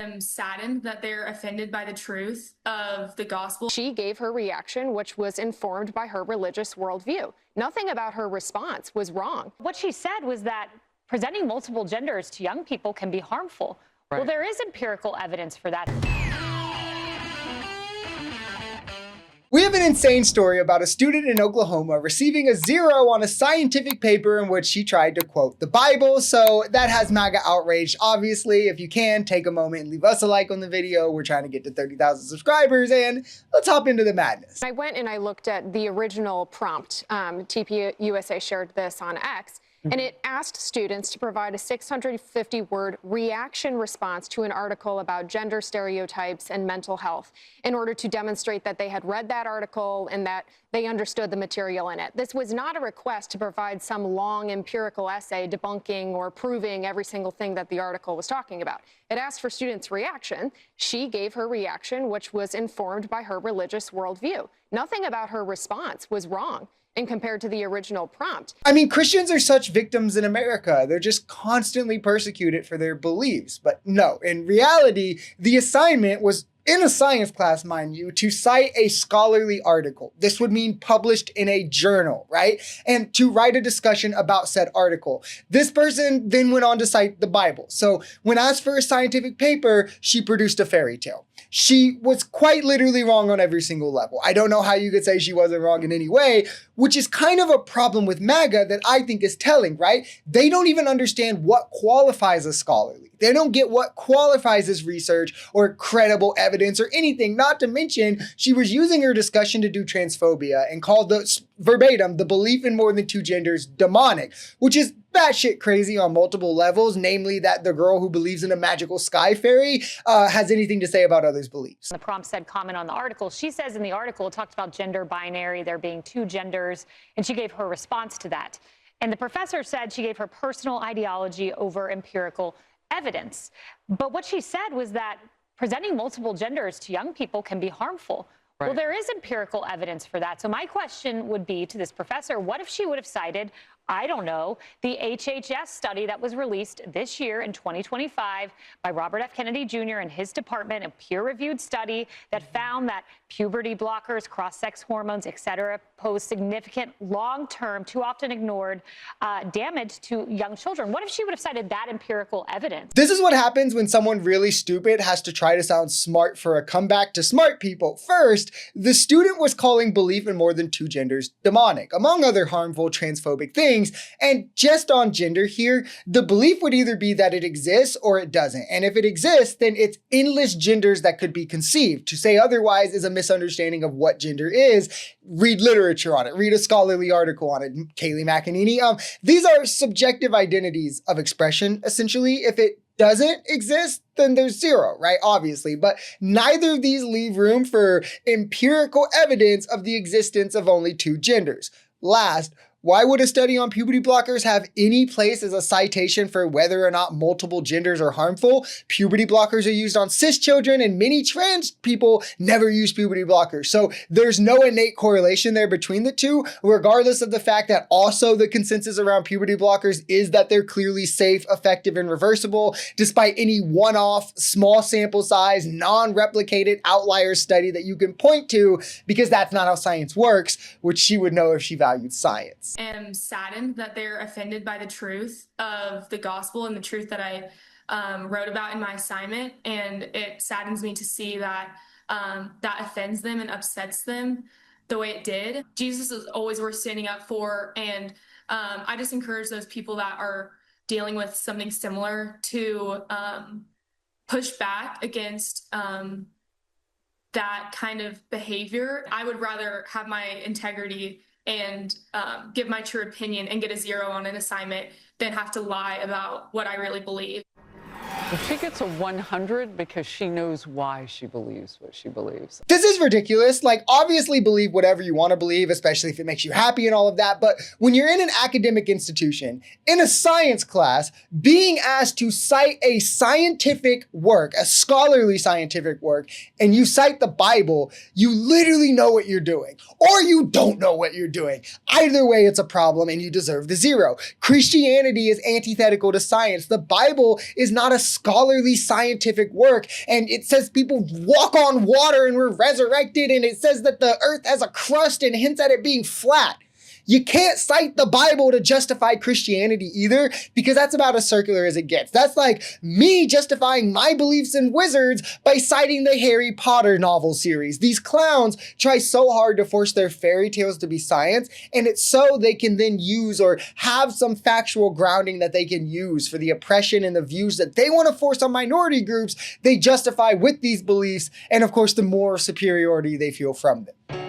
am saddened that they're offended by the truth of the gospel. She gave her reaction, which was informed by her religious worldview. Nothing about her response was wrong. What she said was that presenting multiple genders to young people can be harmful. Right. Well, there is empirical evidence for that. We have an insane story about a student in Oklahoma receiving a 0 on a scientific paper in which she tried to quote the Bible. So that has MAGA outraged. Obviously, if you can, take a moment and leave us a like on the video. We're trying to get to 30,000 subscribers, and let's hop into the madness. I went and I looked at the original prompt. TPUSA shared this on X. And it asked students to provide a 650-word reaction response to an article about gender stereotypes and mental health in order to demonstrate that they had read that article and that they understood the material in it. This was not a request to provide some long empirical essay debunking or proving every single thing that the article was talking about. It asked for students' reaction. She gave her reaction, which was informed by her religious worldview. Nothing about her response was wrong. And compared to the original prompt. I mean, Christians are such victims in America. They're just constantly persecuted for their beliefs. But no, in reality, the assignment was in a science class, mind you, to cite a scholarly article. This would mean published in a journal, right? And to write a discussion about said article. This person then went on to cite the Bible. So when asked for a scientific paper, she produced a fairy tale. She was quite literally wrong on every single level. I don't know how you could say she wasn't wrong in any way, which is kind of a problem with MAGA that I think is telling, right? They don't even understand what qualifies as scholarly. They don't get what qualifies as research or credible evidence or anything, not to mention she was using her discussion to do transphobia and called verbatim the belief in more than two genders demonic, which is batshit crazy on multiple levels, namely that the girl who believes in a magical sky fairy has anything to say about others' beliefs. The prompt said comment on the article. She says in the article it talked about gender binary, there being two genders, and she gave her response to that. And the professor said she gave her personal ideology over empirical evidence. But what she said was that presenting multiple genders to young people can be harmful. Right. Well, there is empirical evidence for that. So my question would be to this professor, what if she would have cited, I don't know, the HHS study that was released this year in 2025 by Robert F. Kennedy Jr. and his department, a peer-reviewed study that found that puberty blockers, cross-sex hormones, et cetera, pose significant long-term, too often ignored damage to young children. What if she would have cited that empirical evidence? This is what happens when someone really stupid has to try to sound smart for a comeback to smart people. First, the student was calling belief in more than two genders demonic, among other harmful transphobic things. And just on gender here, the belief would either be that it exists or it doesn't. And if it exists, then it's endless genders that could be conceived. To say otherwise is a misunderstanding of what gender is. Read literature on it. Read a scholarly article on it. Kaylee McEnany. These are subjective identities of expression, essentially. If it doesn't exist, then there's zero, right? Obviously, but neither of these leave room for empirical evidence of the existence of only two genders. Last, why would a study on puberty blockers have any place as a citation for whether or not multiple genders are harmful? Puberty blockers are used on cis children, and many trans people never use puberty blockers. So there's no innate correlation there between the two, regardless of the fact that also the consensus around puberty blockers is that they're clearly safe, effective, and reversible, despite any one-off, small sample size, non-replicated outlier study that you can point to, because that's not how science works, which she would know if she valued science. Am saddened that they're offended by the truth of the gospel and the truth that I wrote about in my assignment, and it saddens me to see that that offends them and upsets them the way it did. Jesus is always worth standing up for, and I just encourage those people that are dealing with something similar to push back against that kind of behavior. I would rather have my integrity and give my true opinion and get a 0 on an assignment than have to lie about what I really believe. If she gets a 100 because she knows why she believes what she believes. This is ridiculous. Like, obviously believe whatever you want to believe, especially if it makes you happy and all of that. But when you're in an academic institution, in a science class, being asked to cite a scientific work, a scholarly scientific work, and you cite the Bible, you literally know what you're doing. Or you don't know what you're doing. Either way, it's a problem and you deserve the 0. Christianity is antithetical to science. The Bible is not a scholarly scientific work, and it says people walk on water and we're resurrected, and it says that the earth has a crust and hints at it being flat. You can't cite the Bible to justify Christianity either, because that's about as circular as it gets. That's like me justifying my beliefs in wizards by citing the Harry Potter novel series. These clowns try so hard to force their fairy tales to be science, and it's so they can then use or have some factual grounding that they can use for the oppression and the views that they want to force on minority groups. They justify with these beliefs, and of course the moral superiority they feel from them.